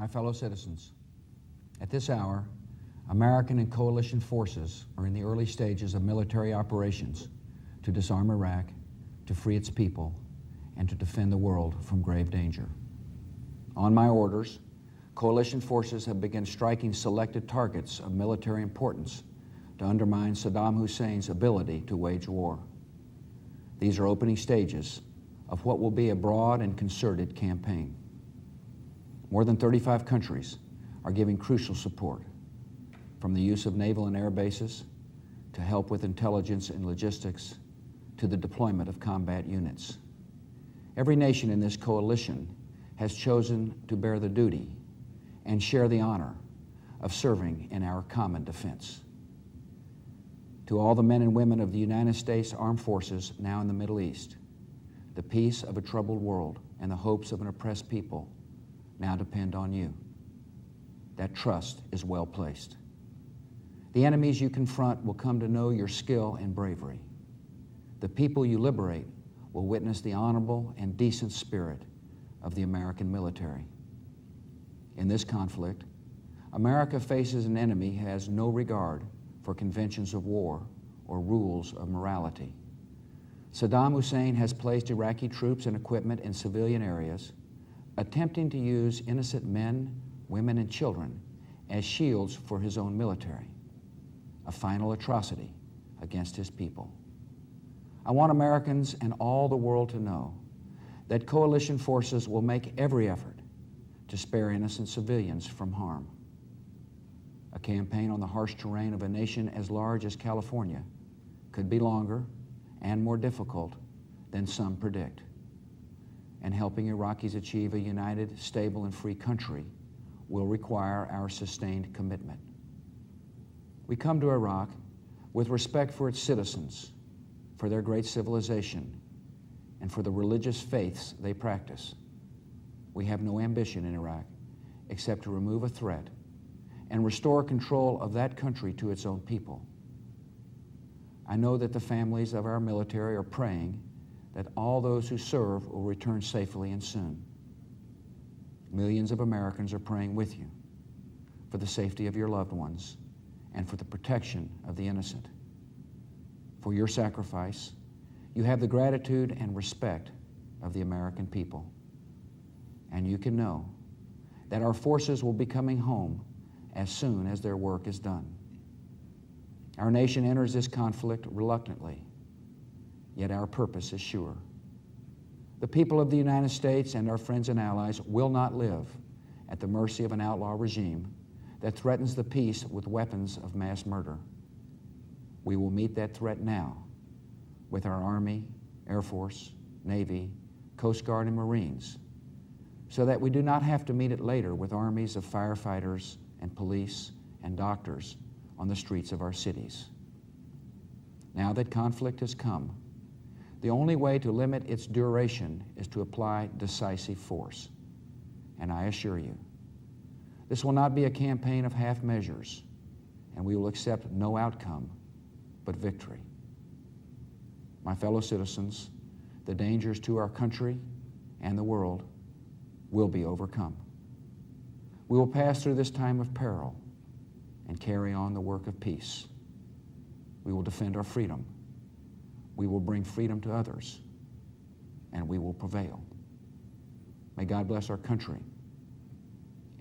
My fellow citizens, at this hour, American and coalition forces are in the early stages of military operations to disarm Iraq, to free its people, and to defend the world from grave danger. On my orders, coalition forces have begun striking selected targets of military importance to undermine Saddam Hussein's ability to wage war. These are opening stages of what will be a broad and concerted campaign. More than 35 countries are giving crucial support, from the use of naval and air bases to help with intelligence and logistics to the deployment of combat units. Every nation in this coalition has chosen to bear the duty and share the honor of serving in our common defense. To all the men and women of the United States Armed Forces now in the Middle East, the peace of a troubled world and the hopes of an oppressed people now depend on you. That trust is well placed. The enemies you confront will come to know your skill and bravery. The people you liberate will witness the honorable and decent spirit of the American military. In this conflict, America faces an enemy who has no regard for conventions of war or rules of morality. Saddam Hussein has placed Iraqi troops and equipment in civilian areas, attempting to use innocent men, women, and children as shields for his own military, a final atrocity against his people. I want Americans and all the world to know that coalition forces will make every effort to spare innocent civilians from harm. A campaign on the harsh terrain of a nation as large as California could be longer and more difficult than some predict. And helping Iraqis achieve a united, stable, and free country will require our sustained commitment. We come to Iraq with respect for its citizens, for their great civilization, and for the religious faiths they practice. We have no ambition in Iraq except to remove a threat and restore control of that country to its own people. I know that the families of our military are praying that all those who serve will return safely and soon. Millions of Americans are praying with you for the safety of your loved ones and for the protection of the innocent. For your sacrifice, you have the gratitude and respect of the American people. And you can know that our forces will be coming home as soon as their work is done. Our nation enters this conflict reluctantly, yet our purpose is sure. The people of the United States and our friends and allies will not live at the mercy of an outlaw regime that threatens the peace with weapons of mass murder. We will meet that threat now with our Army, Air Force, Navy, Coast Guard, and Marines, so that we do not have to meet it later with armies of firefighters and police and doctors on the streets of our cities. Now that conflict has come, the only way to limit its duration is to apply decisive force. And I assure you, this will not be a campaign of half measures, and we will accept no outcome but victory. My fellow citizens, the dangers to our country and the world will be overcome. We will pass through this time of peril and carry on the work of peace. We will defend our freedom. We will bring freedom to others, and we will prevail. May God bless our country